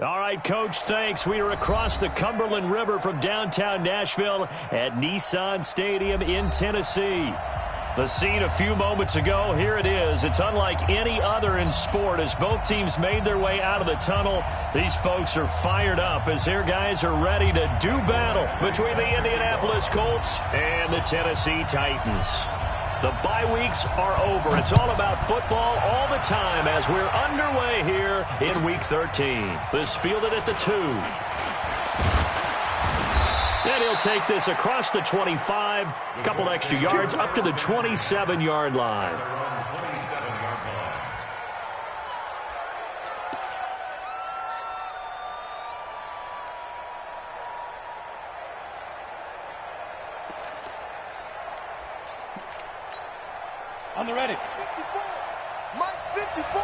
All right, Coach, thanks. We are across the Cumberland River from downtown Nashville at Nissan Stadium in Tennessee. The scene a few moments ago, here it is. It's unlike any other in sport as both teams made their way out of the tunnel. These folks are fired up as their guys are ready to do battle between the Indianapolis Colts and the Tennessee Titans. The bye weeks are over. It's all about football all the time as we're underway here in Week 13. This fielded at the 2. And he'll take this across the 25, a couple extra yards up to the 27-yard line. On the ready. 54. Mike 54.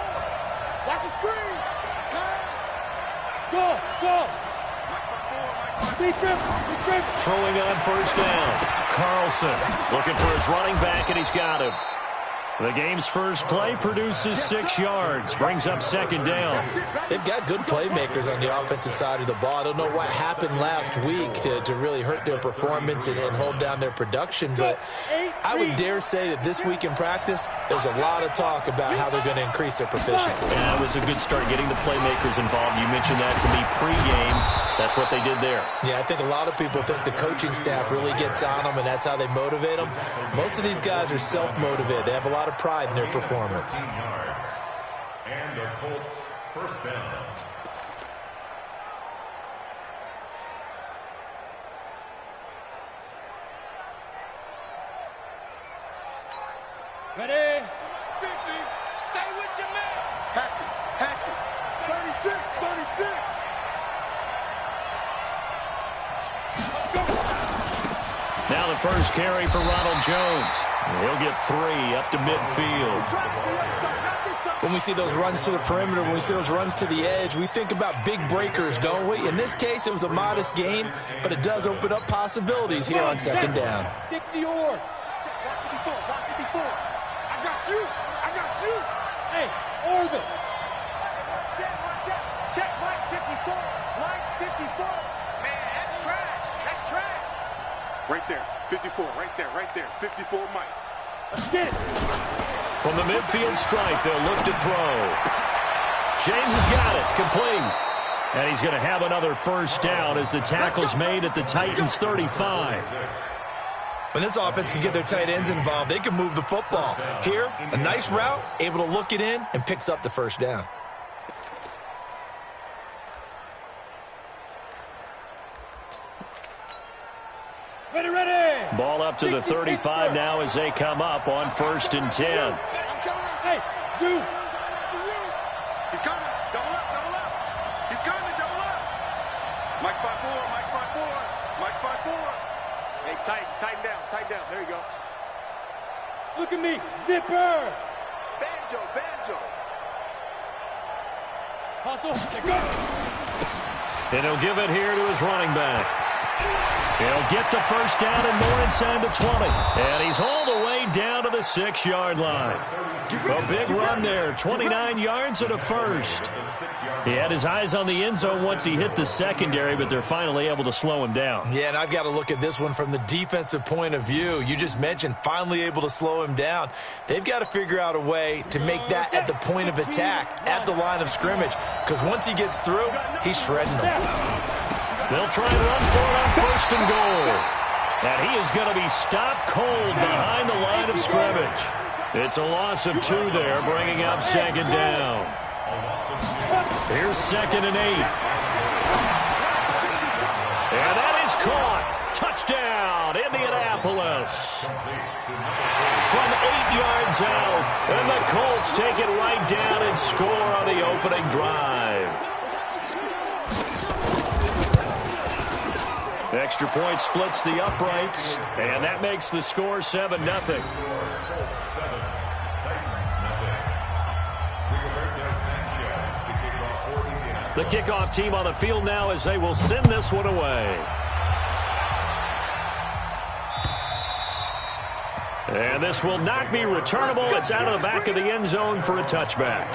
Watch the screen. Pass. Go. Throwing on first down. Carlson looking for his running back, and he's got him. The game's first play produces 6 yards, brings up second down. They've got good playmakers on the offensive side of the ball. I don't know what happened last week to really hurt their performance and hold down their production, but I would dare say that this week in practice, there's a lot of talk about how they're going to increase their proficiency. Yeah, it was a good start getting the playmakers involved. You mentioned that to me pregame. That's what they did there. Yeah, I think a lot of people think the coaching staff really gets on them, and that's how they motivate them. Most of these guys are self-motivated. They have a lot of pride in their performance. And the Colts first down. Ready? 50. Stay with your man. Hatchet. 36. Now the first carry for Ronald Jones. He'll get 3 up to midfield. When we see those runs to the perimeter, when we see those runs to the edge, we think about big breakers, don't we? In this case, it was a modest gain, but it does open up possibilities here on second down. 60 or. Watch 54. I got you. Hey, Orbit. Check Mike 54. Man, that's trash. Right there. 54. Right there. 54 Mike. Let's get it. From the midfield stripe, they'll look to throw. James has got it. Complete. And he's going to have another first down as the tackle's made at the Titans' 35. When this offense can get their tight ends involved, they can move the football. Here, a nice route, able to look it in, and picks up the first down. Ready. Ball up to the 35 now as they come up on 1st and 10. Hey, you. He's coming. Double up. He's coming. Double up. Mike 5-4. Hey, tighten down. There you go. Look at me. Zipper. Banjo. Hustle. And he'll give it here to his running back. He'll get the first down and more inside the 20. And he's all the way down to the 6-yard line. A big run there, 29 yards and a first. He had his eyes on the end zone once he hit the secondary, but they're finally able to slow him down. Yeah, and I've got to look at this one from the defensive point of view. You just mentioned finally able to slow him down. They've got to figure out a way to make that at the point of attack, at the line of scrimmage, because once he gets through, he's shredding them. They'll try and run for it on 1st and goal. And he is going to be stopped cold behind the line of scrimmage. It's a loss of 2 there, bringing up second down. Here's 2nd and 8. And that is caught. Touchdown, Indianapolis. From 8 yards out, and the Colts take it right down and score on the opening drive. Extra point splits the uprights, and that makes the score 7-0. The kickoff team on the field now as they will send this one away. And this will not be returnable. It's out of the back of the end zone for a touchback.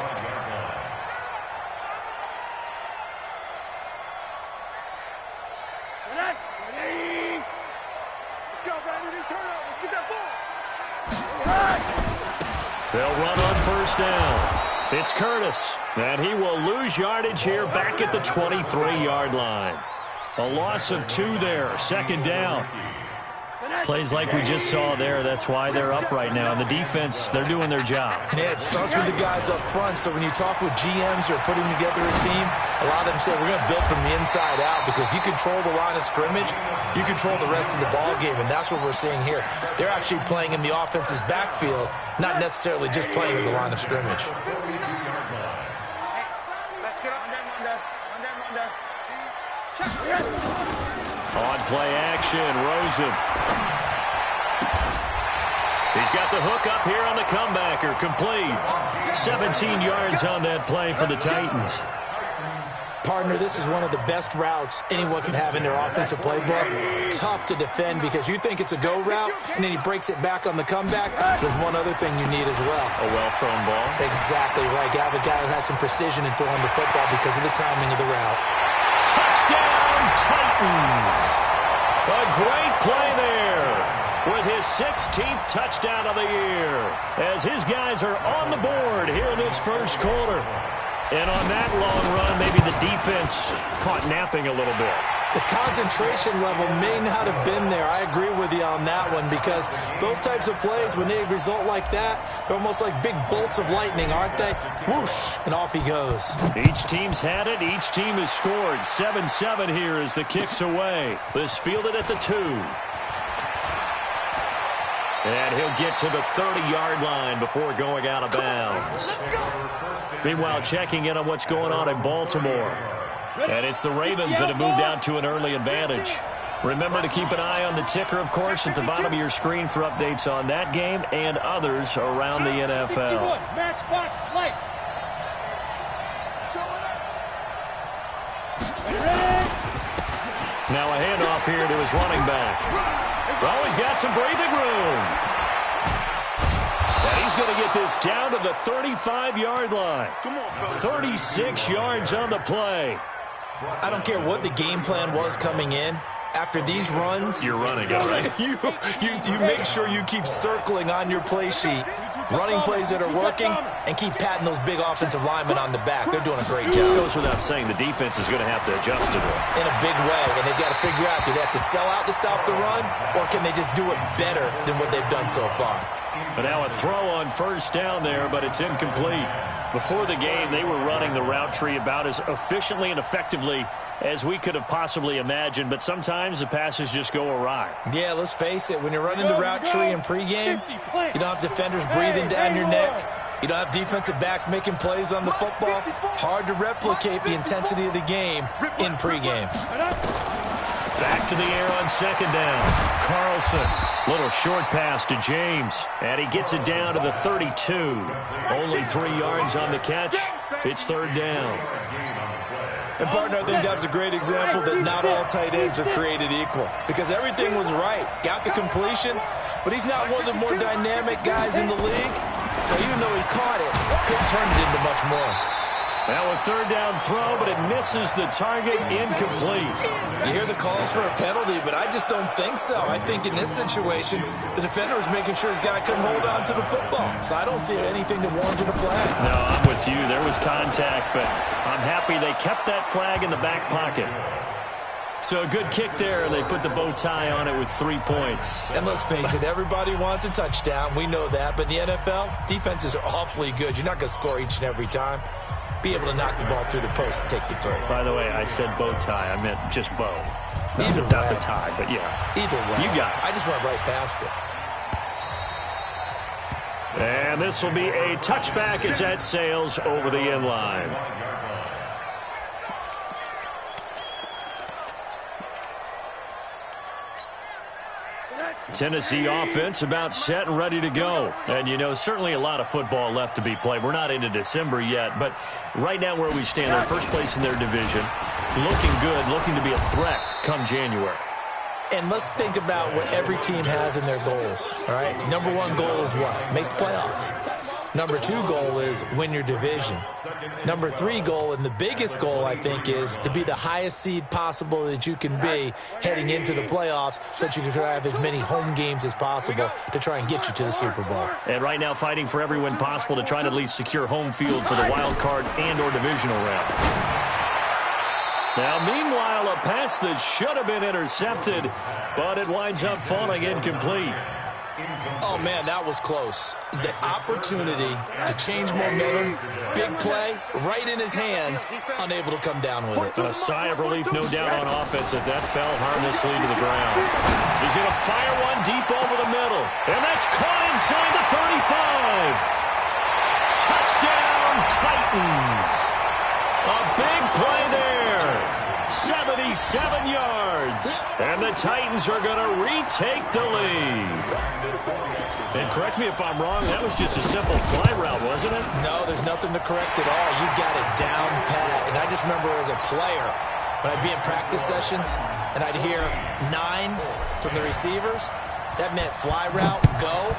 They'll run on first down. It's Curtis, and he will lose yardage here back at the 23-yard line. A loss of 2 there, second down. Plays like we just saw there, that's why they're up right now. And the defense, they're doing their job. Yeah, it starts with the guys up front. So when you talk with GMs who are putting together a team, a lot of them say we're going to build from the inside out, because if you control the line of scrimmage, you control the rest of the ball game, and that's what we're seeing here. They're actually playing in the offense's backfield, not necessarily just playing at the line of scrimmage. On play action, Rosen. He's got the hook up here on the comebacker, complete. 17 yards on that play for the Titans. Partner, this is one of the best routes anyone can have in their offensive playbook. Tough to defend because you think it's a go route, and then he breaks it back on the comeback. There's one other thing you need as well. A well-thrown ball. Exactly right. You have a guy who has some precision in throwing the football because of the timing of the route. Touchdown, Titans! A great play there with his 16th touchdown of the year as his guys are on the board here in this first quarter. And on that long run, maybe the defense caught napping a little bit. The concentration level may not have been there. I agree with you on that one, because those types of plays, when they result like that, they're almost like big bolts of lightning, aren't they? Whoosh, and off he goes. Each team's had it. Each team has scored. 7-7 here as the kick's away. This fielded at the 2. And he'll get to the 30-yard line before going out of bounds. Meanwhile, checking in on what's going on in Baltimore. And it's the Ravens that have moved out to an early advantage. Remember to keep an eye on the ticker, of course, at the bottom of your screen for updates on that game and others around the NFL. Matchbox lights. Now a handoff here to his running back. Oh, he's got some breathing room. And he's going to get this down to the 35-yard line. 36 yards on the play. I don't care what the game plan was coming in. After these runs, you're running it, right? you make sure you keep circling on your play sheet, running plays that are working, and keep patting those big offensive linemen on the back. They're doing a great job. It goes without saying the defense is going to have to adjust to it. In a big way, and they've got to figure out, do they have to sell out to stop the run, or can they just do it better than what they've done so far? But now a throw on first down there, but it's incomplete. Before the game, they were running the route tree about as efficiently and effectively as we could have possibly imagined, but sometimes the passes just go awry. Yeah, let's face it, when you're running the route tree in pregame, you don't have defenders breathing down your neck. You don't have defensive backs making plays on the football. Hard to replicate the intensity of the game in pregame. Back to the air on second down. Carlson, little short pass to James, and he gets it down to the 32. Only 3 yards on the catch. It's third down. And, partner, I think that's a great example that not all tight ends are created equal, because everything was right. Got the completion, but he's not one of the more dynamic guys in the league. So even though he caught it, couldn't turn it into much more. Now a third down throw, but it misses the target, incomplete. You hear the calls for a penalty, but I just don't think so. I think in this situation, the defender was making sure his guy couldn't hold on to the football. So I don't see anything that warranted a flag. No, I'm with you. There was contact, but I'm happy they kept that flag in the back pocket. So a good kick there, and they put the bow tie on it with 3 points. And let's face it, everybody wants a touchdown. We know that. But in the NFL, defenses are awfully good. You're not going to score each and every time. Be able to knock the ball through the post and take the throw. By the way, I said bow tie. I meant just bow. Either not way. the tie, but yeah. Either way. You got it. I just went right past it. And this will be a touchback as that sails over the end line. Tennessee offense about set and ready to go. And, you know, certainly a lot of football left to be played. We're not into December yet, but right now where we stand, they're first place in their division. Looking good, looking to be a threat come January. And let's think about what every team has in their goals, all right? Number one goal is what? Make the playoffs. Number two goal is win your division. Number three goal, and the biggest goal, I think, is to be the highest seed possible that you can be heading into the playoffs so that you can have as many home games as possible to try and get you to the Super Bowl. And right now fighting for every win possible to try to at least secure home field for the wild card and or divisional round. Now, meanwhile, a pass that should have been intercepted, but it winds up falling incomplete. Oh, man, that was close. The opportunity to change momentum, big play, right in his hands, unable to come down with it. A sigh of relief, no doubt, on offense that that fell harmlessly to the ground. He's going to fire one deep over the middle, and that's caught inside the 35. Touchdown, Titans. A big play there. 77 yards. And the Titans are going to retake the lead. And correct me if I'm wrong, that was just a simple fly route, wasn't it? No, there's nothing to correct at all. You got it down pat. And I just remember as a player, when I'd be in practice sessions, and I'd hear 9 from the receivers, that meant fly route, go.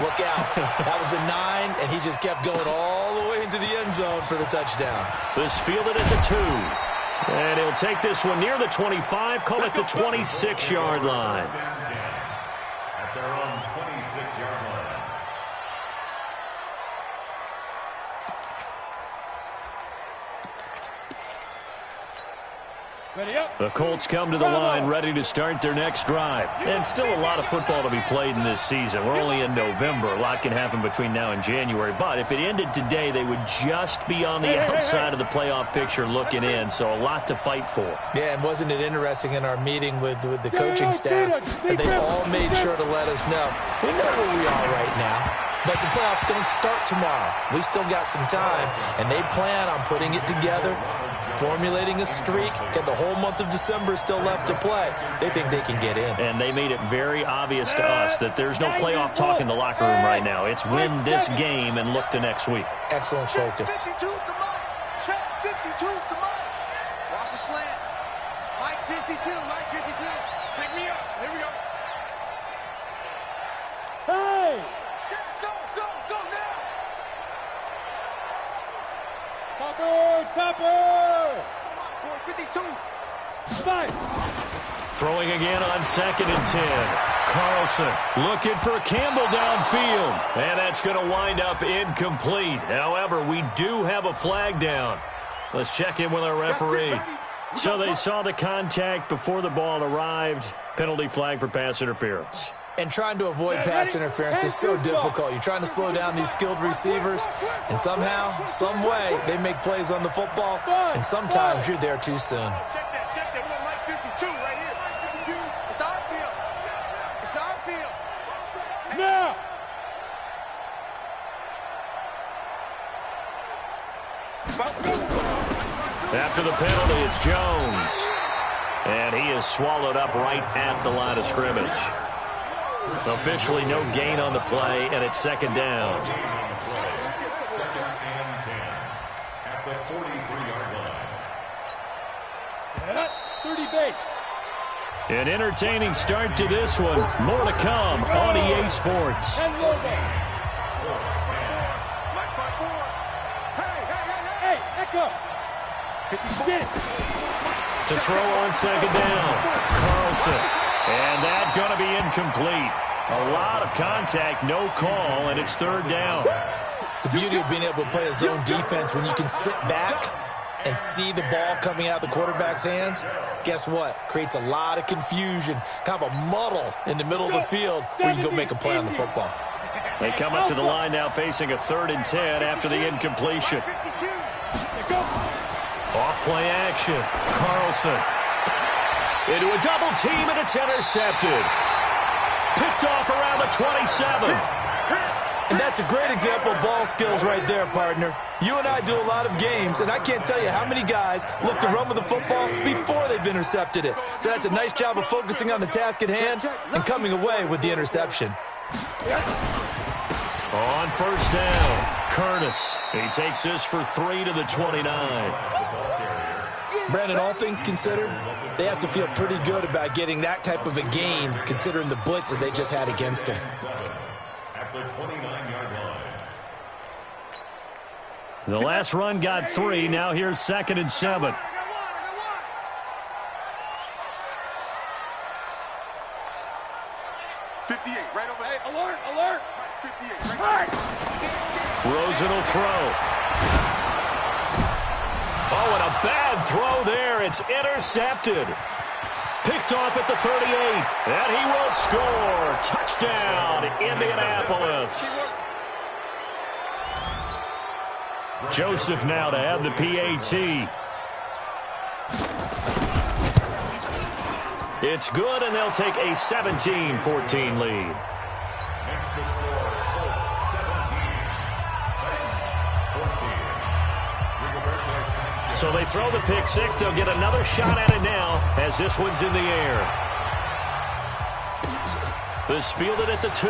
Look out. That was the 9, and he just kept going all the way into the end zone for the touchdown. This fielded at the 2. And he'll take this one near the 25, call it the 26-yard line. At their own 26-yard line. The Colts come to the line ready to start their next drive. And still a lot of football to be played in this season. We're only in November. A lot can happen between now and January. But if it ended today, they would just be on the outside of the playoff picture looking in. So a lot to fight for. Yeah, and wasn't it interesting in our meeting with the coaching staff that they all made sure to let us know. We know where we are right now. But the playoffs don't start tomorrow. We still got some time. And they plan on putting it together, formulating a streak, got the whole month of December still left to play. They think they can get in. And they made it very obvious to us that there's no playoff talk in the locker room right now. It's win this game and look to next week. Excellent focus. Check 52's the mic. Watch the slant. Mike 52, Mike 52. Pick me up. Here we go. Hey! Go now. Topper! Come on, boy, 52. Fight! Throwing again on 2nd and 10. Carlson looking for Campbell downfield. And that's going to wind up incomplete. However, we do have a flag down. Let's check in with our referee. So they saw the contact before the ball arrived. Penalty flag for pass interference. And trying to avoid pass interference is so difficult. You're trying to slow down these skilled receivers, and somehow, some way, they make plays on the football, and sometimes you're there too soon. Check that. We got Mike 52 right here. Mike 52. It's our field. It's our field. Now! After the penalty, it's Jones. And he is swallowed up right at the line of scrimmage. Officially no gain on the play, and it's 2nd down. 2nd and 10 at the 43-yard line. 30 base. An entertaining start to this one. More to come on EA Sports. And logo. Mike 54. Hey, Echo. Get it. To throw on 2nd down. Carlson. And that's going to be incomplete. A lot of contact, no call, and it's 3rd down. The beauty of being able to play a zone defense when you can sit back and see the ball coming out of the quarterback's hands, guess what? Creates a lot of confusion, kind of a muddle in the middle of the field where you can go make a play on the football. They come up to the line now facing a 3rd and 10 after the incompletion. Off play action. Carlson. Into a double team, and it's intercepted. Picked off around the 27. And that's a great example of ball skills right there, partner. You and I do a lot of games, and I can't tell you how many guys look to run with the football before they've intercepted it. So that's a nice job of focusing on the task at hand and coming away with the interception. On first down, Curtis. He takes this for 3 to the 29. Brandon, all things considered, they have to feel pretty good about getting that type of a gain, considering the blitz that they just had against them. At the 29-yard line. The last run got 3. Now here's 2nd and 7. 58, right over there. Hey, alert, alert. 58, right there. Rosen will throw. Oh, and a bad throw there. It's intercepted. Picked off at the 38, and he will score. Touchdown, Indianapolis. Joseph now to have the PAT. It's good, and they'll take a 17-14 lead. Makes the score 17-14. So they throw the pick six. They'll get another shot at it now as this one's in the air. This fielded at the 2.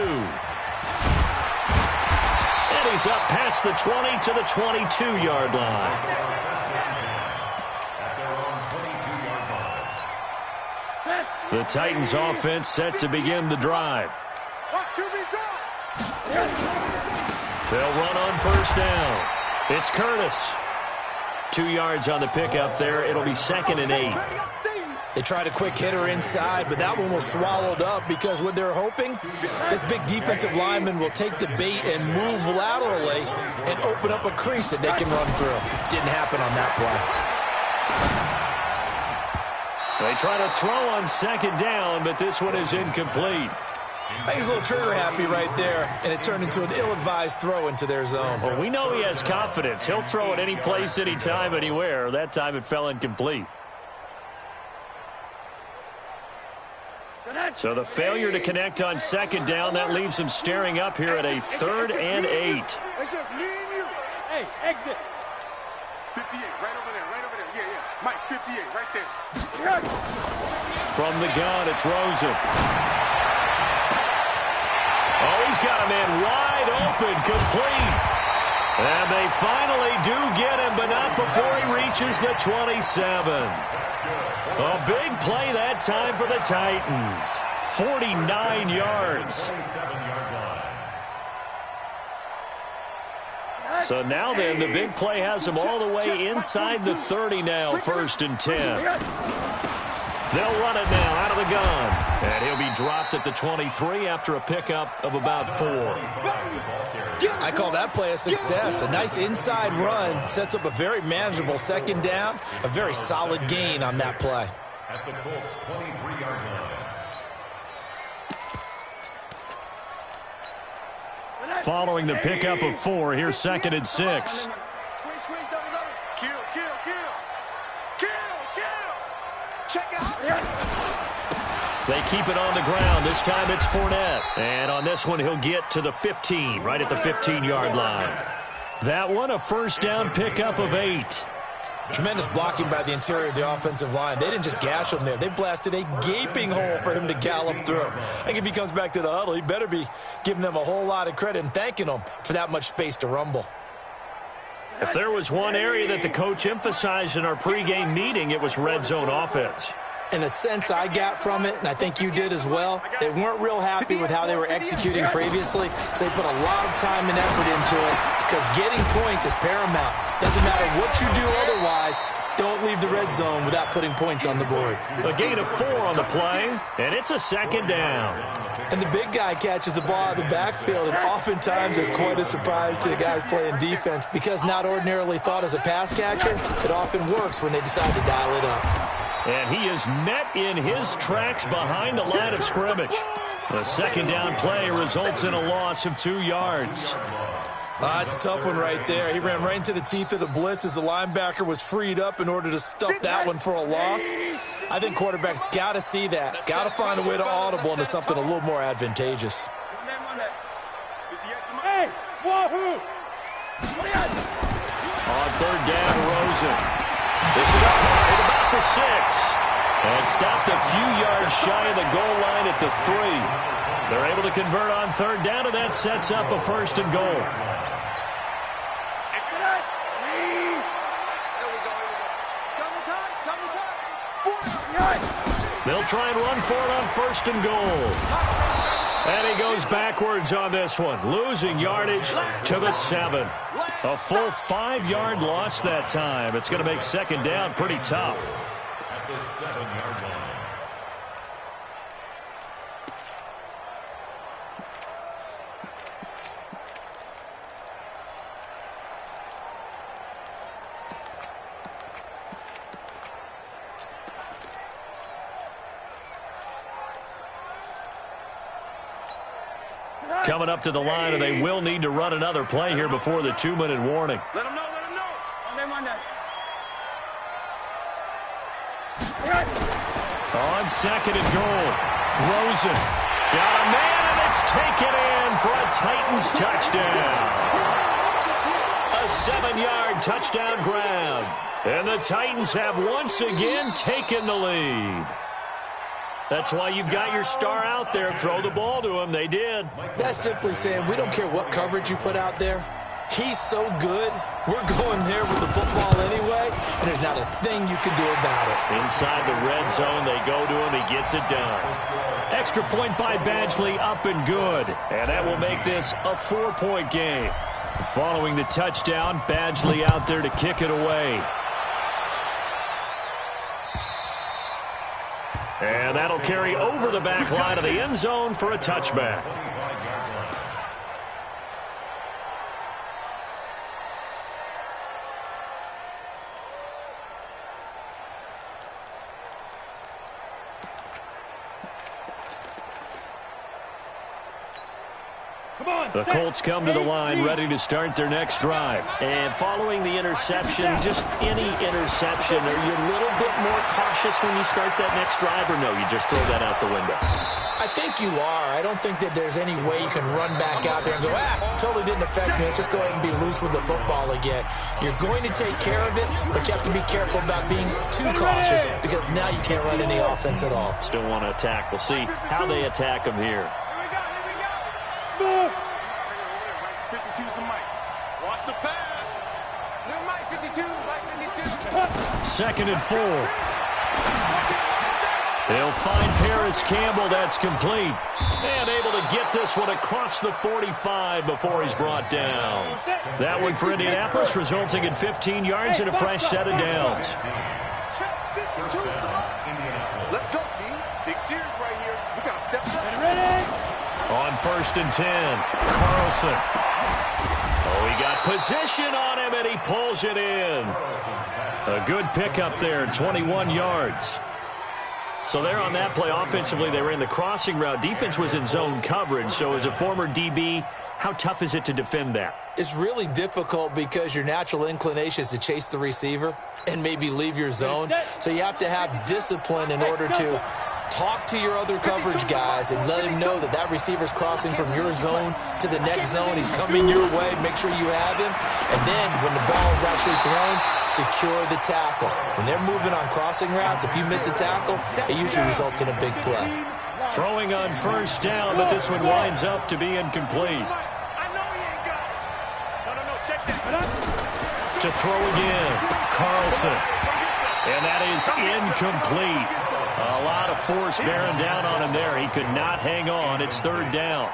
And he's up past the 20 to the 22-yard line. The Titans offense set to begin the drive. They'll run on first down. It's Curtis. 2 yards on the pickup there. It'll be 2nd and 8. They tried a quick hitter inside, but that one was swallowed up because what they're hoping, this big defensive lineman will take the bait and move laterally and open up a crease that they can run through. Didn't happen on that play. They try to throw on 2nd down, but this one is incomplete. I think he's a little trigger happy right there, and it turned into an ill-advised throw into their zone. Well, we know he has confidence. He'll throw it any place, anytime, anywhere. That time it fell incomplete. So the failure to connect on 2nd down, that leaves him staring up here at a 3rd and 8. It's just me and you. Hey, exit. 58, right over there, right over there. Yeah, yeah. Mike, 58, right there. From the gun, it's Rosen. Oh, he's got a man wide open, complete. And they finally do get him, but not before he reaches the 27. A big play that time for the Titans. 49 yards. So now then, the big play has them all the way inside the 30 now, 1st and 10. They'll run it now out of the gun. And he'll be dropped at the 23 after a pickup of about 4. I call that play a success. A nice inside run sets up a very manageable 2nd down. A very solid gain on that play. At the Colts 23-yard line. Following the pickup of 4, here's 2nd and 6. They keep it on the ground. This time it's Fournette. And on this one, he'll get to the 15, right at the 15-yard line. That one, a 1st down pickup of 8. Tremendous blocking by the interior of the offensive line. They didn't just gash him there. They blasted a gaping hole for him to gallop through. I think if he comes back to the huddle, he better be giving them a whole lot of credit and thanking them for that much space to rumble. If there was one area that the coach emphasized in our pregame meeting, it was red zone offense. In the sense I got from it, and I think you did as well, they weren't real happy with how they were executing previously, so they put a lot of time and effort into it because getting points is paramount. Doesn't matter what you do otherwise, don't leave the red zone without putting points on the board. A gain of 4 on the play, and it's a 2nd down. And the big guy catches the ball out of the backfield, and oftentimes is quite a surprise to the guys playing defense because not ordinarily thought as a pass catcher, it often works when they decide to dial it up. And he is met in his tracks behind the line of scrimmage. The 2nd down play results in a loss of 2 yards. It's a tough one right there. He ran right into the teeth of the blitz as the linebacker was freed up in order to stuff that one for a loss. I think quarterbacks got to see that. Got to find a way to audible into something a little more advantageous. Hey, On third down, Rosen. This is up at about the 6. And stopped a few yards shy of the goal line at the 3. They're able to convert on third down, and that sets up a 1st and goal. They'll try and run for it on 1st and goal. And he goes backwards on this one, losing yardage to the 7. A full 5-yard loss that time. It's going to make 2nd down pretty tough. At the 7-yard line. Coming up to the line, and they will need to run another play here before the 2-minute warning. Let him know, let him know. On 2nd and goal, Rosen got a man, and it's taken in for a Titans touchdown. A 7-yard touchdown grab. And the Titans have once again taken the lead. That's why you've got your star out there. Throw the ball to him. They did. That's simply saying we don't care what coverage you put out there. He's so good. We're going there with the football anyway, and there's not a thing you can do about it. Inside the red zone, they go to him. He gets it done. Extra point by Badgley, up and good. And that will make this a 4-point game. Following the touchdown, Badgley out there to kick it away. And that'll carry over the back line of the end zone for a touchback. The Colts come to the line ready to start their next drive. And following the interception, just any interception, are you a little bit more cautious when you start that next drive, or no, you just throw that out the window? I think you are. I don't think that there's any way you can run back out there and go, totally didn't affect me. Let's just go ahead and be loose with the football again. You're going to take care of it, but you have to be careful about being too cautious because now you can't run any offense at all. Still want to attack. We'll see how they attack him here. 52's the mic. Watch the pass. Little Mike 52, Mike 52. 2nd and 4. They'll find Paris Campbell. That's complete. And able to get this one across the 45 before he's brought down. That one for Indianapolis, resulting in 15 yards and a fresh set of downs. Let's go, D. Big series right here. We got to step up. On 1st and 10, Carlson. Oh, he got position on him, and he pulls it in. A good pickup there, 21 yards. So there on that play, offensively, they ran the crossing route. Defense was in zone coverage, so as a former DB, how tough is it to defend that? It's really difficult because your natural inclination is to chase the receiver and maybe leave your zone. So you have to have discipline in order to talk to your other coverage guys and let him know that that receiver's crossing from your zone to the next zone. He's coming your way. Make sure you have him. And then when the ball is actually thrown, secure the tackle. When they're moving on crossing routes, if you miss a tackle, it usually results in a big play. Throwing on 1st down, but this one winds up to be incomplete. To throw again, Carlson. And that is incomplete. A lot of force bearing down on him there. He could not hang on. It's 3rd down.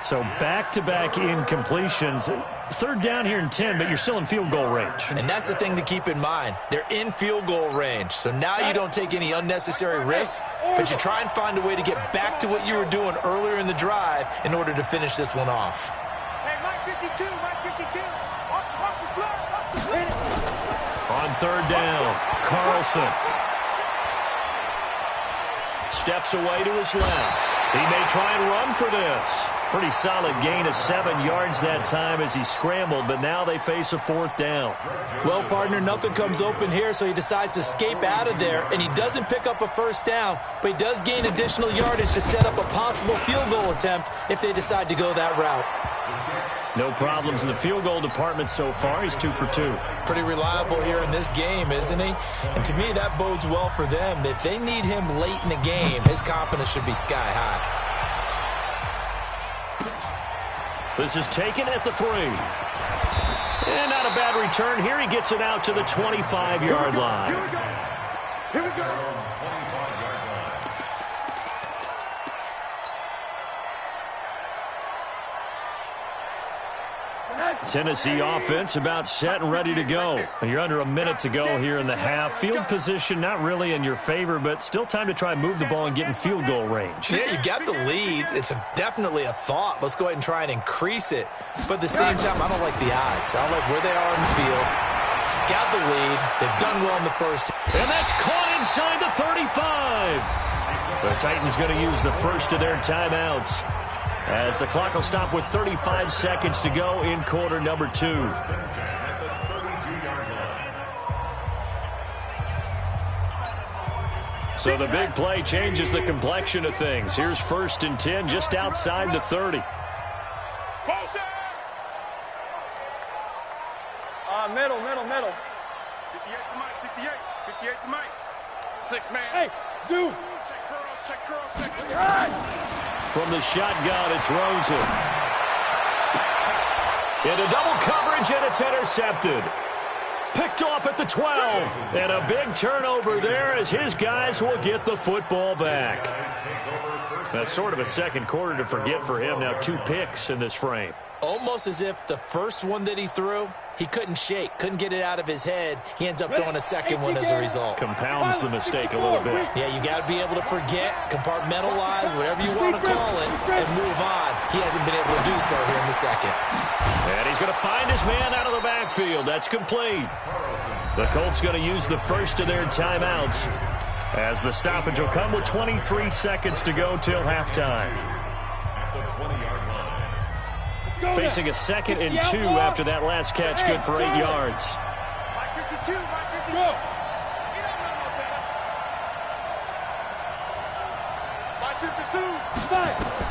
So back-to-back incompletions. 3rd down here and 10, but you're still in field goal range. And that's the thing to keep in mind. They're in field goal range. So now you don't take any unnecessary risks, but you try and find a way to get back to what you were doing earlier in the drive in order to finish this one off. Hey, Mike 52, Mike 52. Watch the blood, watch the blood. On 3rd down, Carlson steps away to his left. He may try and run for this. Pretty solid gain of 7 yards that time as he scrambled, but now they face a 4th down. Well, partner, nothing comes open here, so he decides to escape out of there, and he doesn't pick up a 1st down, but he does gain additional yardage to set up a possible field goal attempt if they decide to go that route. No problems in the field goal department so far. He's 2 for 2. Pretty reliable here in this game, isn't he? And to me, that bodes well for them. If they need him late in the game, his confidence should be sky high. This is taken at the 3. And not a bad return here. He gets it out to the 25-yard line. Here we go. Here we go. Tennessee offense about set and ready to go. And you're under a minute to go here in the half. Field position not really in your favor, but still time to try and move the ball and get in field goal range. Yeah, you got the lead. It's definitely a thought. Let's go ahead and try and increase it. But at the same time, I don't like the odds. I don't like where they are in the field. Got the lead. They've done well in the first. And that's caught inside the 35. The Titans going to use the first of their timeouts, as the clock will stop with 35 seconds to go in quarter number 2. So the big play changes the complexion of things. Here's 1st and 10 just outside the 30. Middle. 58 to Mike, 58 to Mike. 6-man. Hey, Zoo. Check curls. From the shotgun, it's Rosen. Into double coverage, and it's intercepted. Picked off at the 12. And a big turnover there as his guys will get the football back. That's sort of a second quarter to forget for him. Now 2 picks in this frame. Almost as if the first one that he threw, he couldn't shake, couldn't get it out of his head. He ends up throwing a second one as a result. Compounds the mistake a little bit. Yeah, you got to be able to forget, compartmentalize, whatever you want to call it, and move on. He hasn't been able to do so here in the second. And he's going to find his man out of the backfield. That's complete. The Colts going to use the first of their timeouts, as the stoppage will come with 23 seconds to go till halftime. Facing a 2nd and 2 after that last catch, good for 8 yards.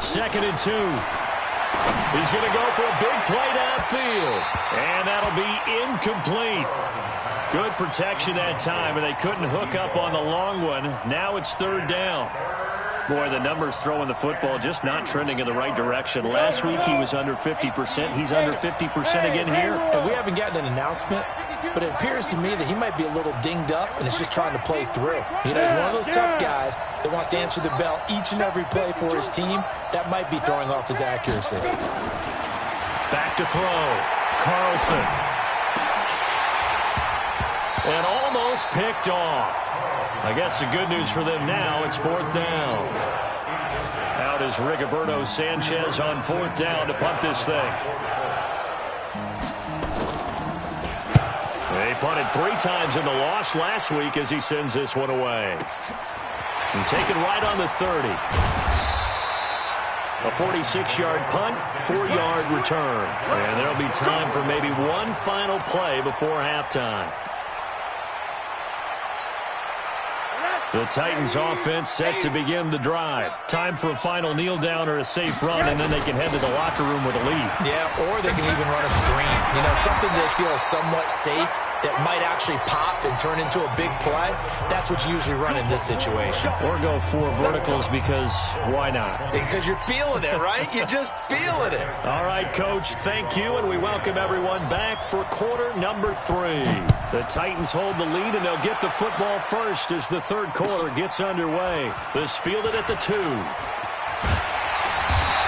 Second and 2. He's going to go for a big play downfield, and that'll be incomplete. Good protection that time, and they couldn't hook up on the long one. Now it's 3rd down. Boy, the numbers throwing the football just not trending in the right direction. Last week he was under 50%. He's under 50% again here. And we haven't gotten an announcement, but it appears to me that he might be a little dinged up and is just trying to play through. You know, he's one of those tough guys that wants to answer the bell each and every play for his team. That might be throwing off his accuracy. Back to throw. Carlson. And almost picked off. I guess the good news for them now, it's 4th down. Out is Rigoberto Sanchez on 4th down to punt this thing. They punted 3 times in the loss last week as he sends this one away. And taken right on the 30. A 46-yard punt, 4-yard return. And there'll be time for maybe one final play before halftime. The Titans offense set to begin the drive. Time for a final kneel down or a safe run, and then they can head to the locker room with a lead. Yeah, or they can even run a screen. You know, something they feel is somewhat safe that might actually pop and turn into a big play. That's what you usually run in this situation. Or go 4 verticals because why not? Because you're feeling it, right? You're just feeling it. All right, Coach, thank you, and we welcome everyone back for quarter number 3. The Titans hold the lead, and they'll get the football first as the 3rd quarter gets underway. This fielded at the 2.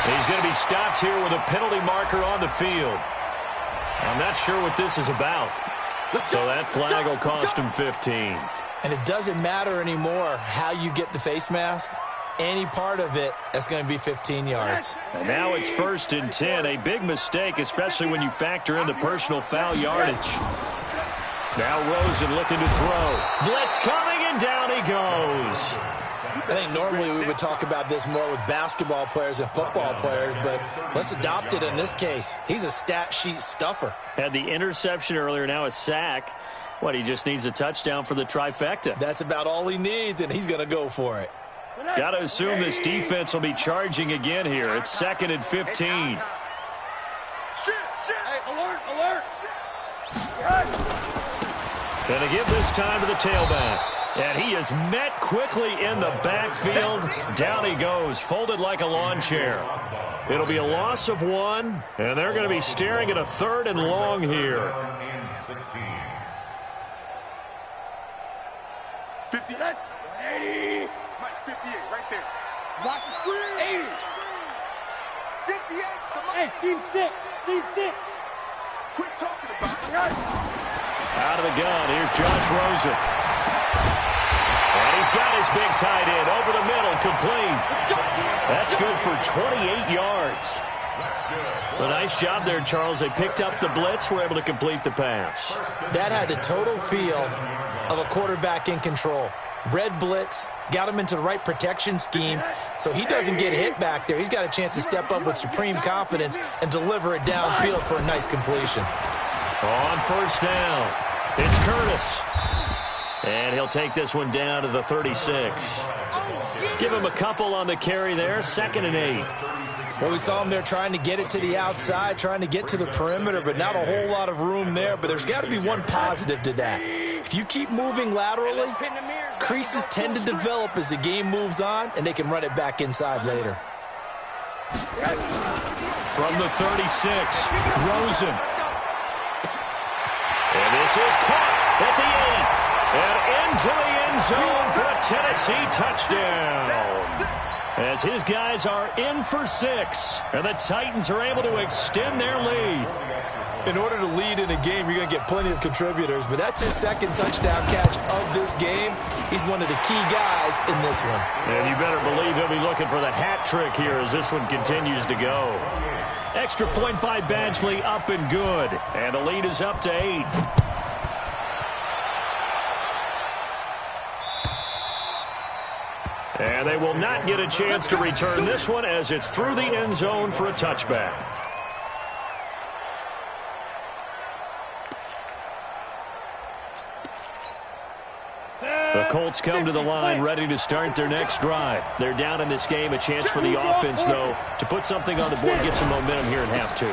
He's going to be stopped here with a penalty marker on the field. I'm not sure what this is about. So that flag will cost him 15. And it doesn't matter anymore how you get the face mask. Any part of it, that's going to be 15 yards. And now it's 1st and 10. A big mistake, especially when you factor in the personal foul yardage. Now Rosen looking to throw. Blitz coming, and down he goes. I think normally we would talk about this more with basketball players and football players, but let's adopt it in this case. He's a stat sheet stuffer. Had the interception earlier, now a sack. What, he just needs a touchdown for the trifecta. That's about all he needs, and he's going to go for it. Got to assume this defense will be charging again here. It's 2nd and 15. Hey, alert, alert. Going to give this time to the tailback. And he is met quickly in the backfield. Down he goes, folded like a lawn chair. It'll be a loss of 1, and they're going to be staring at a 3rd and long here. 58. 80. Mike, 58, right there. Watch the screen. 80. 58. Hey, seam 6. Seam 6. Quit talking about it. Out of the gun, here's Josh Rosen. And he's got his big tight end over the middle, complete. That's good for 28 yards. A nice job there, Charles. They picked up the blitz, were able to complete the pass. That had the total feel of a quarterback in control. Red blitz, got him into the right protection scheme, so he doesn't get hit back there. He's got a chance to step up with supreme confidence and deliver it downfield for a nice completion. On first down, it's Curtis. And he'll take this one down to the 36. Give him a couple on the carry there, 2nd and 8. Well, we saw him there trying to get it to the outside, trying to get to the perimeter, but not a whole lot of room there. But there's got to be one positive to that. If you keep moving laterally, creases tend to develop as the game moves on, and they can run it back inside later. From the 36, Rosen. And this is caught at the 8. And into the end zone for a Tennessee touchdown. As his guys are in for 6. And the Titans are able to extend their lead. In order to lead in a game, you're going to get plenty of contributors, but that's his 2nd touchdown catch of this game. He's one of the key guys in this one. And you better believe he'll be looking for the hat trick here as this one continues to go. Extra point by Badgley, up and good. And the lead is up to 8. And they will not get a chance to return this one as it's through the end zone for a touchback. The Colts come to the line ready to start their next drive. They're down in this game. A chance for the offense, though, to put something on the board, get some momentum here in half 2.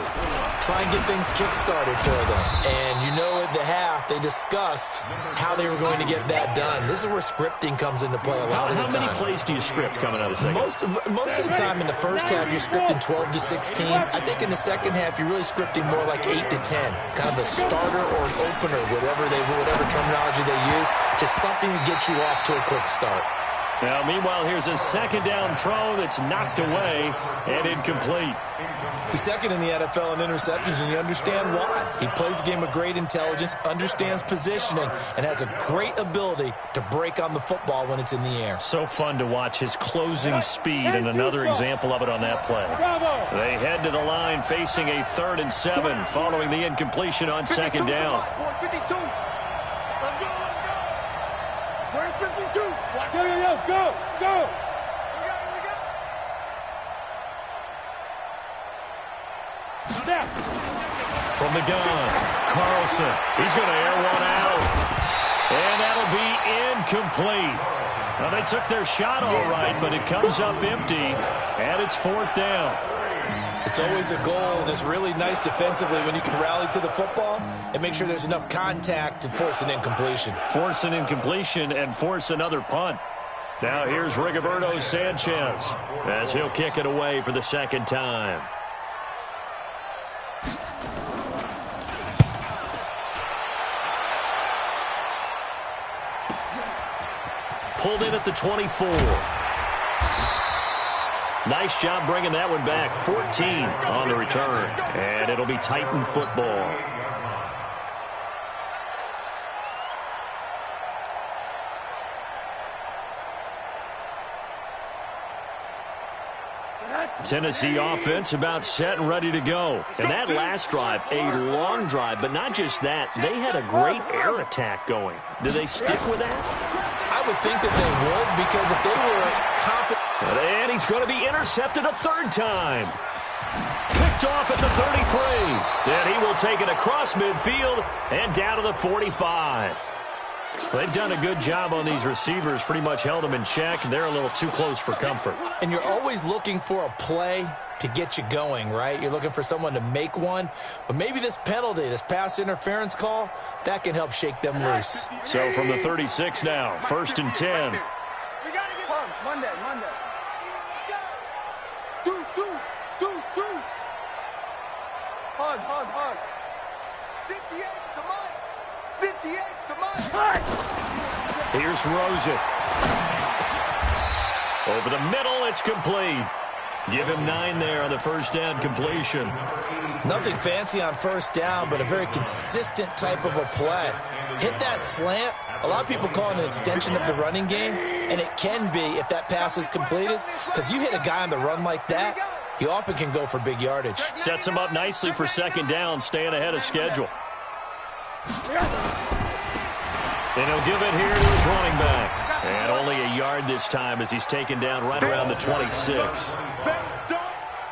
Try and get things kick-started for them. And you know at the half, they discussed how they were going to get that done. This is where scripting comes into play a lot of the time. How many plays do you script coming out of the second? Most of the time in the first half, you're scripting 12 to 16. I think in the second half, you're really scripting more like 8 to 10. Kind of a starter or an opener, whatever terminology they use. Just something to get you off to a quick start. Now, meanwhile, here's a 2nd down throw that's knocked away and incomplete. He's 2nd in the NFL in interceptions, and you understand why. He plays a game with great intelligence, understands positioning, and has a great ability to break on the football when it's in the air. So fun to watch his closing speed, and another example of it on that play. They head to the line facing a 3rd and 7 following the incompletion on 2nd down. 52. Where's 52? Go. From the gun, Carlson. He's going to air one out. And that'll be incomplete. Well, they took their shot all right, but it comes up empty, and it's 4th down. It's always a goal, and it's really nice defensively when you can rally to the football and make sure there's enough contact to force an incompletion. Force an incompletion and force another punt. Now here's Rigoberto Sanchez as he'll kick it away for the 2nd time. Pulled in at the 24. Nice job bringing that one back. 14 on the return. And it'll be Titan football. Tennessee offense about set and ready to go. And that last drive, a long drive, but not just that. They had a great air attack going. Do they stick with that? I would think that they would, because if they were confident. And he's going to be intercepted a 3rd time. Picked off at the 33. And he will take it across midfield and down to the 45. They've done a good job on these receivers, pretty much held them in check. They're a little too close for comfort. And you're always looking for a play to get you going, right? You're looking for someone to make one. But maybe this penalty, this pass interference call, that can help shake them loose. So from the 36 now, 1st and 10. We got to get Monday. Deuce. Hard. 58's the Mike. 58's the Mike. Here's Rosen. Over the middle, it's complete. Give him 9 there on the first down completion. Nothing fancy on first down, but a very consistent type of a play. Hit that slant. A lot of people call it an extension of the running game, and it can be if that pass is completed, because you hit a guy on the run like that, he often can go for big yardage. Sets him up nicely for second down, staying ahead of schedule. And he'll give it here to his running back. And only a yard this time as he's taken down right around the 26.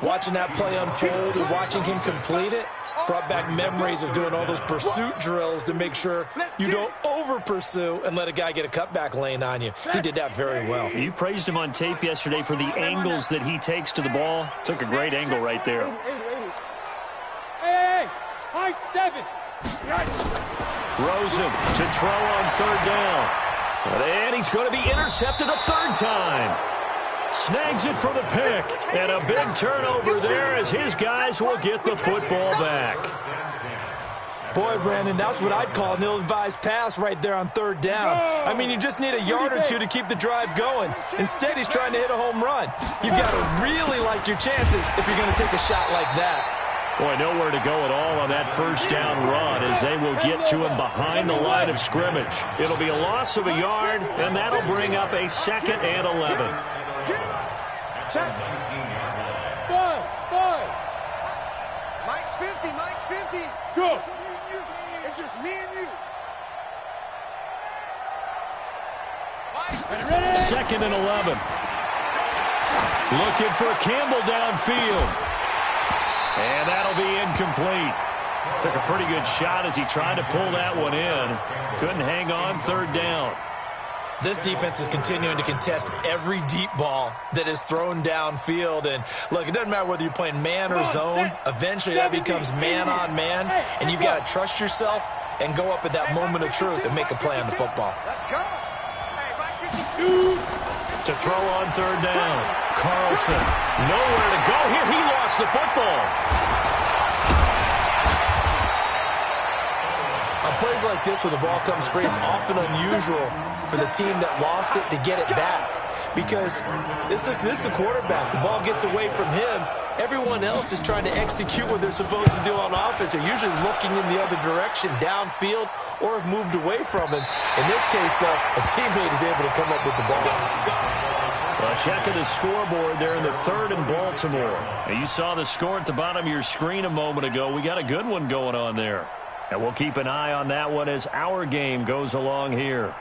Watching that play unfold and watching him complete it brought back memories of doing all those pursuit drills to make sure you don't over-pursue and let a guy get a cutback lane on you. He did that very well. You praised him on tape yesterday for the angles that he takes to the ball. Took a great angle right there. Hey, high 7. Rosen to throw on third down. And he's going to be intercepted a third time. Snags it for the pick. And a big turnover there as his guys will get the football back. Boy, Brandon, that's what I'd call an ill-advised pass right there on third down. I mean, you just need a yard or two to keep the drive going. Instead, he's trying to hit a home run. You've got to really like your chances if you're going to take a shot like that. Boy, nowhere to go at all on that first down run as they will get to him behind the line of scrimmage. It'll be a loss of a yard, and that'll bring up a 2nd and 11. Check. 5. Mike's 50. Go. It's just me and you. 2nd and 11. Looking for Campbell downfield. And that'll be incomplete. Took a pretty good shot as he tried to pull that one in. Couldn't hang on third down. This defense is continuing to contest every deep ball that is thrown downfield. And, look, it doesn't matter whether you're playing man or zone. Eventually that becomes man-on-man, and you've got to trust yourself and go up at that moment of truth and make a play on the football. Let's go. To throw on third down. Carlson, nowhere to go here. He lost the football. On plays like this where the ball comes free, it's often unusual for the team that lost it to get it back. Because this is the quarterback. The ball gets away from him. Everyone else is trying to execute what they're supposed to do on offense. They're usually looking in the other direction, downfield, or have moved away from him. In this case, though, a teammate is able to come up with the ball. Well, checking the scoreboard there in the 3rd and Baltimore. And you saw the score at the bottom of your screen a moment ago. We got a good one going on there. And we'll keep an eye on that one as our game goes along here.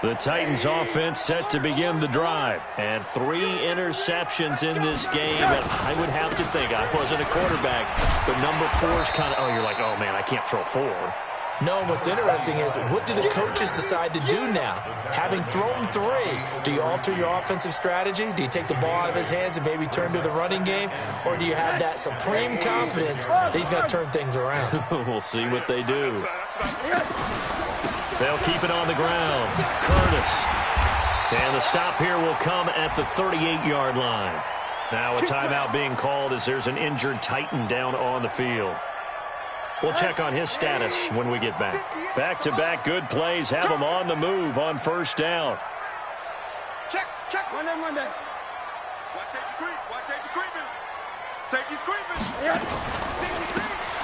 The Titans offense set to begin the drive. And 3 interceptions in this game. And I would have to think, I wasn't a quarterback, but number 4's kind of, oh, you're like, oh, man, I can't throw 4. No, what's interesting is what do the coaches decide to do now? Having thrown 3, do you alter your offensive strategy? Do you take the ball out of his hands and maybe turn to the running game? Or do you have that supreme confidence that he's going to turn things around? We'll see what they do. They'll keep it on the ground. Curtis. And the stop here will come at the 38-yard line. Now a timeout being called as there's an injured Titan down on the field. We'll check on his status when we get back. Back-to-back good plays have him on the move on first down. Check. One day. Watch safety creeping. Safety's creeping.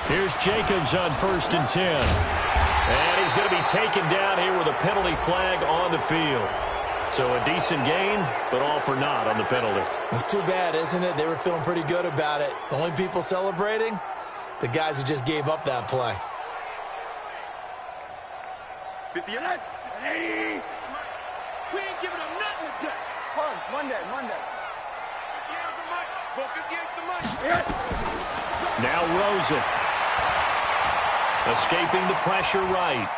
Here's Jacobs on 1st and 10. And he's going to be taken down here with a penalty flag on the field. So a decent gain, but all for naught on the penalty. It's too bad, isn't it? They were feeling pretty good about it. The only people celebrating, the guys who just gave up that play. 50 and 80. We ain't giving them nothing today. Monday. 50 yards to Mike. Go 50 yards to Mike. Now Rosen. Escaping the pressure right.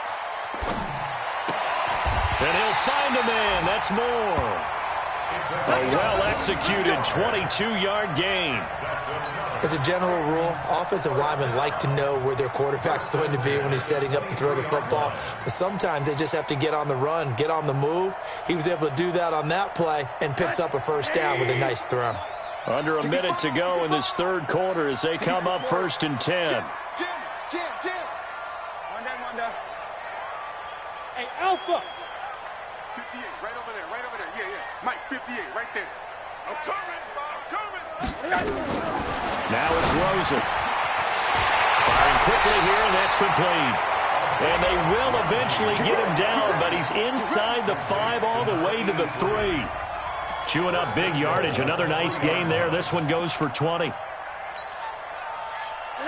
And he'll find a man. That's Moore. A well-executed 22-yard gain. As a general rule, offensive linemen like to know where their quarterback's going to be when he's setting up to throw the football. But sometimes they just have to get on the run, get on the move. He was able to do that on that play and picks up a first down with a nice throw. Under a minute to go in this third quarter as they come up 1st and 10. Jim. Wanda. Hey, Alpha. 58, right over there. Yeah. Mike, 58, right there. I'm coming. Now it's Rosen. Firing quickly here, and that's complete. And they will eventually get him down, but he's inside the 5 all the way to the 3. Chewing up big yardage. Another nice gain there. This one goes for 20.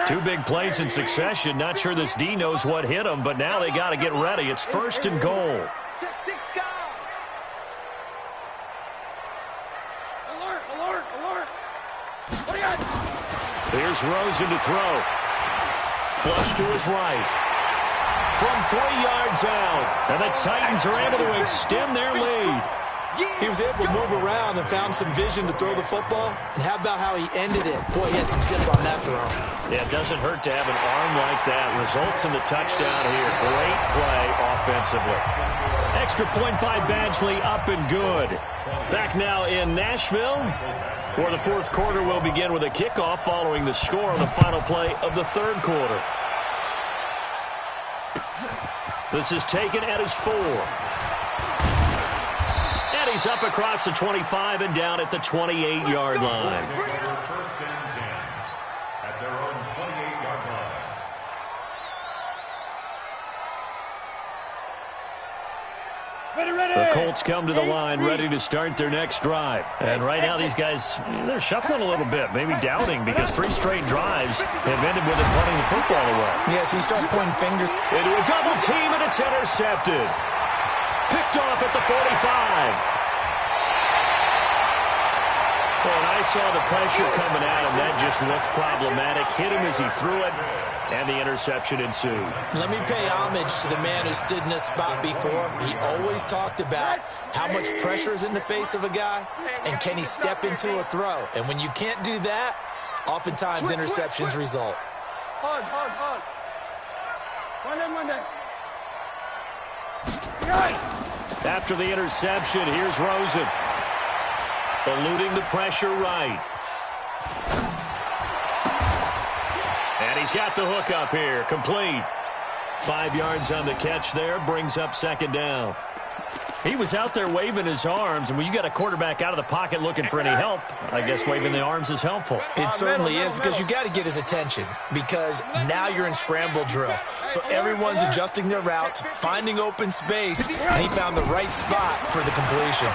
2 big plays in succession. Not sure this D knows what hit him, but now they got to get ready. It's 1st and goal. Here's Rosen to throw. Flush to his right. From 3 yards out. And the Titans are able to extend their lead. He was able to move around and found some vision to throw the football. And how about how he ended it? Boy, he had some zip on that throw. Yeah, it doesn't hurt to have an arm like that. Results in the touchdown here. Great play offensively. Extra point by Badgley, up and good. Back now in Nashville, where the fourth quarter will begin with a kickoff following the score on the final play of the third quarter. This is taken at his 4. And he's up across the 25 and down at the 28-yard line. First and 10 at their own 28-yard line. The Colts come to the line ready to start their next drive. And right now these guys, they're shuffling a little bit, maybe doubting, because 3 straight drives have ended with them punting the football away. Yes, he started pointing fingers. Into a double team, and it's intercepted. Picked off at the 45. And I saw the pressure coming at him. That just looked problematic. Hit him as he threw it, and the interception ensued. Let me pay homage to the man who stood in this spot before. He always talked about how much pressure is in the face of a guy, and can he step into a throw. And when you can't do that, oftentimes interceptions result. Hard. One day. After the interception, here's Rosen. Eluding the pressure right. And he's got the hook up here. Complete. 5 yards on the catch there. Brings up 2nd down. He was out there waving his arms, and when you got a quarterback out of the pocket looking for any help, I guess waving the arms is helpful. It certainly is, because you got to get his attention, because now you're in scramble drill. So everyone's adjusting their routes, finding open space, and he found the right spot for the completion.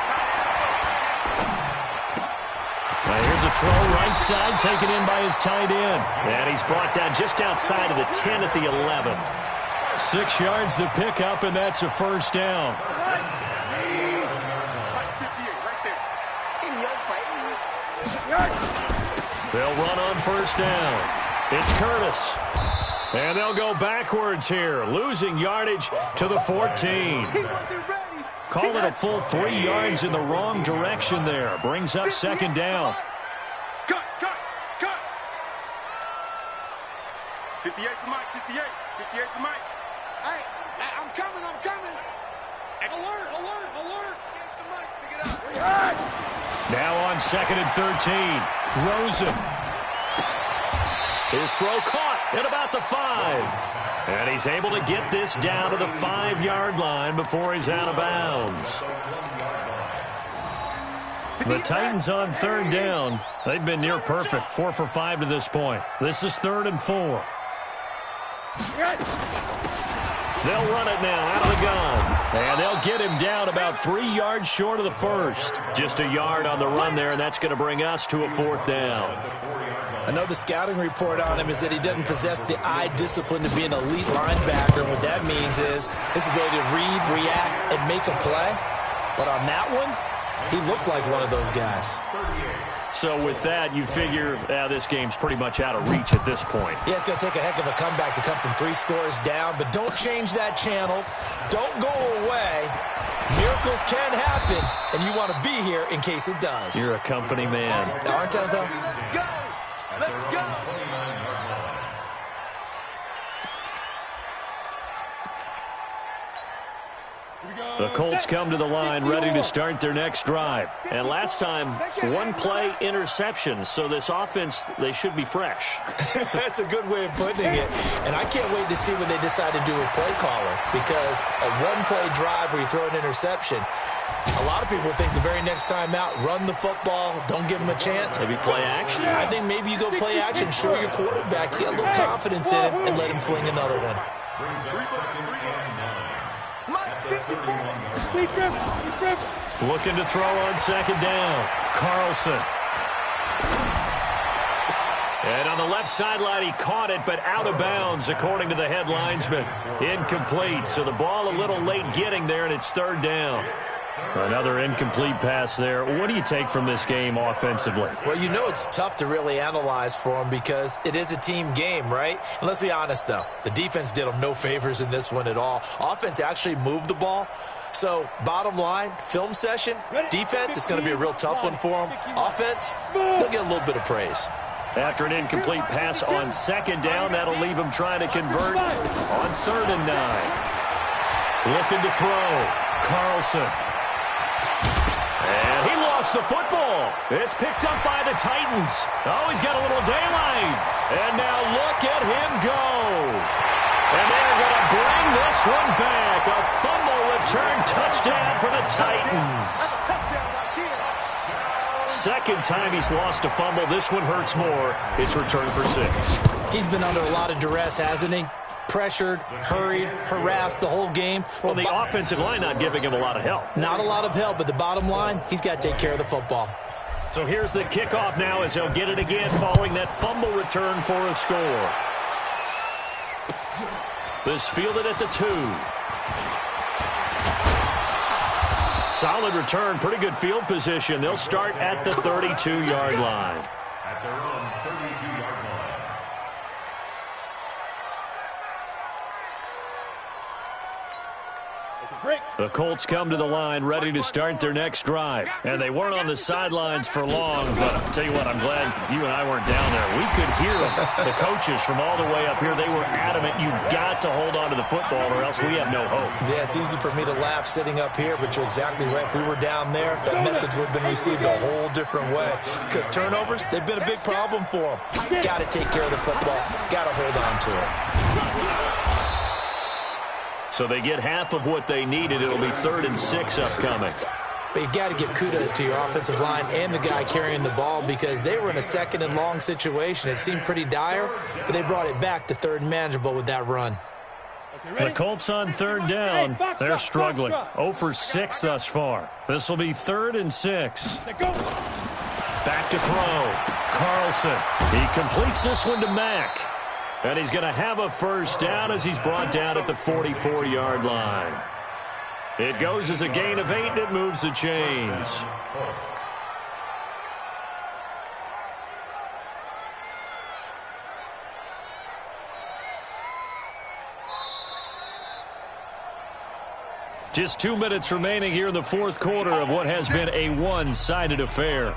Here's a throw right side, taken in by his tight end. And he's brought down just outside of the 10 at the 11. 6 yards the pickup, and that's a first down. In your face. They'll run on first down. It's Curtis. And they'll go backwards here, losing yardage to the 14. Call it a full 3 yards in the wrong direction there. Brings up 2nd down. Cut. 58 for Mike, 58 for Mike. Hey, I'm coming. Alert. Catch the mic, pick it up. Now on 2nd and 13. Rosen. His throw caught at about the 5. And he's able to get this down to the 5-yard line before he's out of bounds. The Titans on 3rd down. They've been near perfect, 4 for 5 to this point. This is 3rd and 4. They'll run it now out of the gun. And they'll get him down about 3 yards short of the first. Just a yard on the run there, and that's going to bring us to a 4th down. I know the scouting report on him is that he doesn't possess the eye discipline to be an elite linebacker. What that means is his ability to read, react, and make a play. But on that one, he looked like one of those guys. So with that, you figure this game's pretty much out of reach at this point. Yeah, it's going to take a heck of a comeback to come from 3 scores down, but don't change that channel. Don't go away. Miracles can happen, and you want to be here in case it does. You're a company man. Aren't I, though? Let's go! Let's go! The Colts come to the line ready to start their next drive. And last time, 1 play interception. So this offense, they should be fresh. That's a good way of putting it. And I can't wait to see what they decide to do with play caller, because a 1-play drive where you throw an interception, a lot of people think the very next time out, run the football, don't give them a chance. Maybe play action? I think maybe you go play action, show your quarterback, get a little confidence in him, and let him fling another one. Looking to throw on second down. Carlson. And on the left sideline, he caught it, but out of bounds, according to the head linesman. Incomplete, so the ball a little late getting there, and it's 3rd down. Another incomplete pass there. What do you take from this game offensively? Well, you know it's tough to really analyze for them because it is a team game, right? And let's be honest, though. The defense did them no favors in this one at all. Offense actually moved the ball. So, bottom line, film session, defense, it's going to be a real tough one for them. Offense, they'll get a little bit of praise. After an incomplete pass on second down, that'll leave him trying to convert on 3rd and 9. Looking to throw. Carlson. And he lost the football. It's picked up by the Titans. Oh, he's got a little daylight. And now look at him go. And they're going to bring this one back. A fumble return touchdown for the Titans. Second time he's lost a fumble. This one hurts more. It's returned for 6. He's been under a lot of duress, hasn't he? Pressured, hurried, harassed the whole game. Well, the offensive line not giving him a lot of help. Not a lot of help, but the bottom line, he's got to take care of the football. So here's the kickoff now as he'll get it again following that fumble return for a score. This fielded at the 2. Solid return, pretty good field position. They'll start at the 32-yard line. At their own 32-yard line. The Colts come to the line ready to start their next drive. And they weren't on the sidelines for long, but I'll tell you what, I'm glad you and I weren't down there. We could hear the coaches from all the way up here. They were adamant, you've got to hold on to the football or else we have no hope. Yeah, it's easy for me to laugh sitting up here, but you're exactly right. If we were down there, that message would have been received a whole different way. Because turnovers, they've been a big problem for them. Got to take care of the football. Got to hold on to it. So they get half of what they needed. It'll be 3rd and 6 upcoming. But you got to give kudos to your offensive line and the guy carrying the ball because they were in a 2nd and long situation. It seemed pretty dire, but they brought it back to 3rd and manageable with that run. The Colts on 3rd down. They're struggling. 0 for 6 thus far. This will be 3rd and 6. Back to throw. Carlson. He completes this one to Mack. And he's going to have a 1st down as he's brought down at the 44-yard line. It goes as a gain of 8, and it moves the chains. Just 2 minutes remaining here in the 4th quarter of what has been a one-sided affair.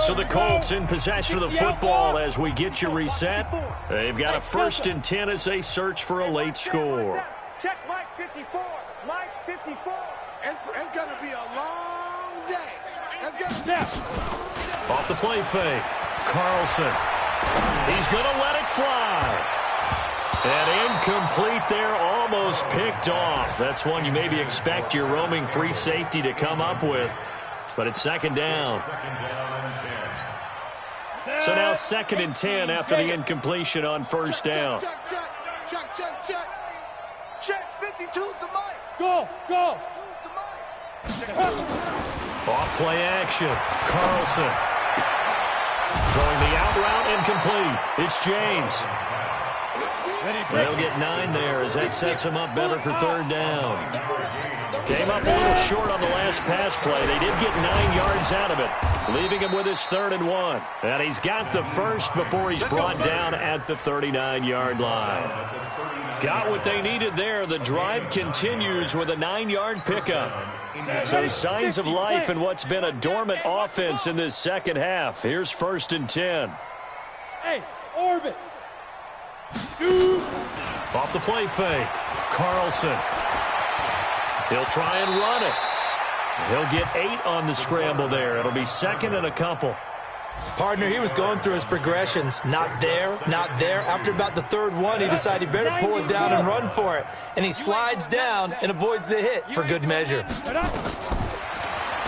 So the Colts in possession of the football as we get you reset. They've got a 1st and 10 as they search for a late score. Check Mike 54. Mike 54. It's going to be a long day. It's going to be Off the play fake. Carlson. He's going to let it fly. And incomplete there, almost picked off. That's one you maybe expect your roaming free safety to come up with. But it's 2nd down. So now 2nd and 10 after the incompletion on 1st down. Check 52's the mic. Go. Off play action. Carlson. Throwing the out route incomplete. It's James. They'll get 9 there as that sets him up better for third down. Came up a little short on the last pass play. They did get 9 yards out of it, leaving him with his 3rd and 1. And he's got the first before he's brought down at the 39-yard line. Got what they needed there. The drive continues with a 9-yard pickup. So signs of life in what's been a dormant offense in this second half. Here's 1st and 10. Hey, orbit. Shoot. Off the play fake. Carlson. He'll try and run it. He'll get 8 on the scramble there. It'll be 2nd and a couple. Partner, he was going through his progressions. Not there, not there. After about the 3rd one, he decided he better pull it down and run for it. And he slides down and avoids the hit for good measure.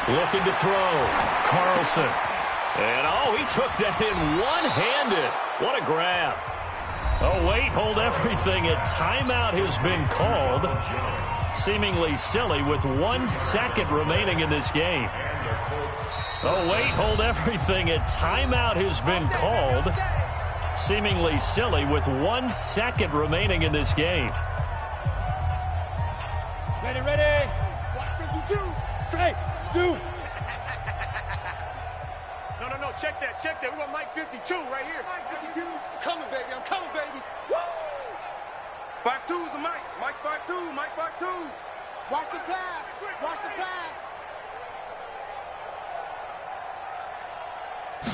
Looking to throw. Carlson. And, oh, he took that in one-handed. What a grab. Oh, wait, hold everything. A timeout has been called. Seemingly silly with 1 second remaining in this game. Oh, wait, hold everything. A timeout has been called. Seemingly silly with 1 second remaining in this game. Ready, ready. Watch 52. Hey, shoot. No, check that. We got Mike 52 right here. Mike 52. Coming, baby. I'm coming, baby. Woo! 5-2 is the Mike. Mike 5-2. Mike 5-2. Watch the pass. Watch the pass.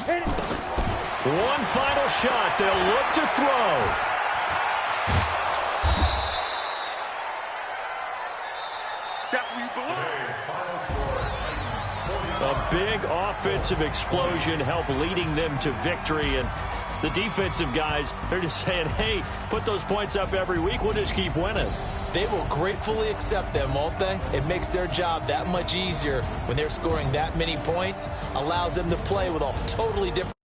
Hit it. One final shot. They'll look to throw. That's where you belong. A big offensive explosion helped leading them to victory. And the defensive guys, they're just saying, hey, put those points up every week. We'll just keep winning. They will gratefully accept them, won't they? It makes their job that much easier when they're scoring that many points. Allows them to play with a totally different